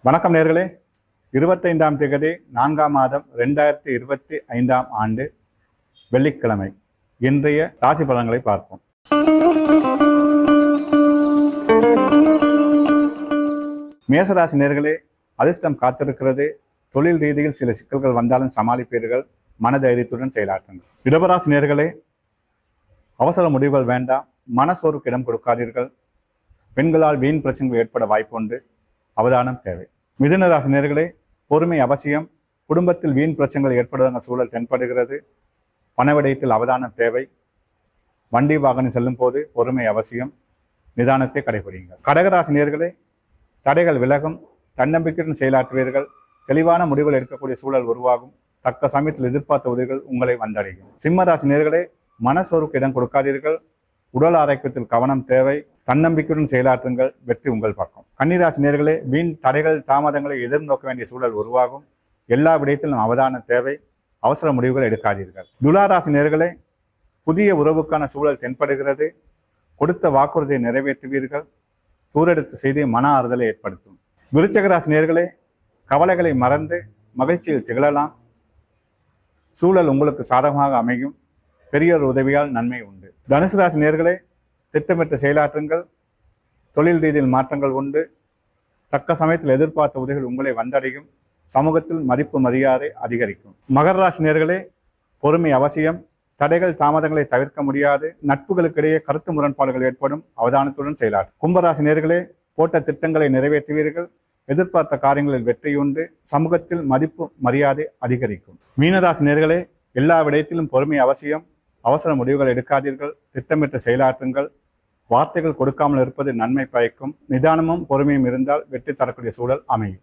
வணக்கம் நேர்களே. 25ஆம் தேதி 4ஆம் மாதம் 2025ஆம் ஆண்டு வெள்ளிக்கிழமை இன்றைய ராசி பலன்களை பார்ப்போம். மேசராசி நேர்களே, அதிர்ஷ்டம் காத்திருக்கிறது. தொழில் ரீதியில் சில சிக்கல்கள் வந்தாலும் சமாளிப்பீர்கள். மனதைரியத்துடன் செயலாற்றுங்கள். இடபராசி நேர்களே, அவசர முடிவுகள் வேண்டாம். மனசோர்வுக்கு இடம் கொடுக்காதீர்கள். பெண்களால் வீண் பிரச்சனைகள் ஏற்பட வாய்ப்புண்டு. அவதானம் தேவை. மிதுன ராசி நேர்களே, பொறுமை அவசியம். குடும்பத்தில் வீண் பிரச்சனைகள் ஏற்படுவதற்கான சூழல் தென்படுகிறது. பணவிடயத்தில் அவதானம் தேவை. வண்டி வாகனம் செல்லும் போது பொறுமை அவசியம். நிதானத்தை கடைபிடிங்கள். கடகராசி நேர்களே, தடைகள் விலகும். தன்னம்பிக்கையுடன் செயலாற்றுவீர்கள். தெளிவான முடிவுகள் எடுக்கக்கூடிய சூழல் உருவாகும். தக்க சமயத்தில் எதிர்பார்த்த உதவிகள் உங்களை வந்தடையும். சிம்ம ராசி நேர்களே, மனசோர்வுக்கு இடம் கொடுக்காதீர்கள். உடல் ஆரோக்கியத்தில் கவனம் தேவை. தன்னம்பிக்கையுடன் செயலாற்றுங்கள். வெற்றி உங்கள் பக்கம். கன்னிராசி நேர்களே, வீண் தடைகள் தாமதங்களை எதிர்நோக்க வேண்டிய சூழல் உருவாகும். எல்லா விடயத்திலும் அவதானம் தேவை. அவசர முடிவுகள் எடுக்காதீர்கள். துலாராசி நேர்களே, புதிய உறவுக்கான சூழல் தென்படுகிறது. கொடுத்த வாக்குறுதியை நிறைவேற்றுவீர்கள். தூரெடுத்த செய்தி மன ஆறுதலை ஏற்படுத்தும். விருச்சிக ராசி நேர்களே, கவலைகளை மறந்து மகிழ்ச்சியில் திகழலாம். சூழல் உங்களுக்கு சாதகமாக அமையும். பெரியோர் உதவியால் நன்மை உண்டு. தனுசு ராசி நேர்களே, திட்டமிட்டு செயலாற்றுங்கள். தொழில் ரீதியில் மாற்றங்கள் உண்டு. தக்க சமயத்தில் எதிர்பார்த்த உதவிகள் உங்களை வந்தடையும். சமூகத்தில் மதிப்பு மரியாதை அதிகரிக்கும். மகர ராசி நேர்களே, பொறுமை அவசியம். தடைகள் தாமதங்களை தவிர்க்க முடியாது. நட்புகளுக்கிடையே கருத்து முரண்பாடுகள் ஏற்படும். அவதானத்துடன் செயலாற்றும். கும்பராசி நேர்களே, போட்ட திட்டங்களை நிறைவேற்றுவீர்கள். எதிர்பார்த்த காரியங்களில் வெற்றியுண்டு. சமூகத்தில் மதிப்பு மரியாதை அதிகரிக்கும். மீனராசி நேர்களே, எல்லா விடயத்திலும் பொறுமை அவசியம். அவசர முடிவுகள் எடுக்காதீர்கள். திட்டமிட்டு செயலாற்றுங்கள். வார்த்தைகள் கொடுக்காமல் இருப்பது நன்மை பயக்கும். நிதானமும் பொறுமையும் இருந்தால் வெற்றி தரக்கூடிய சூழல் அமையும்.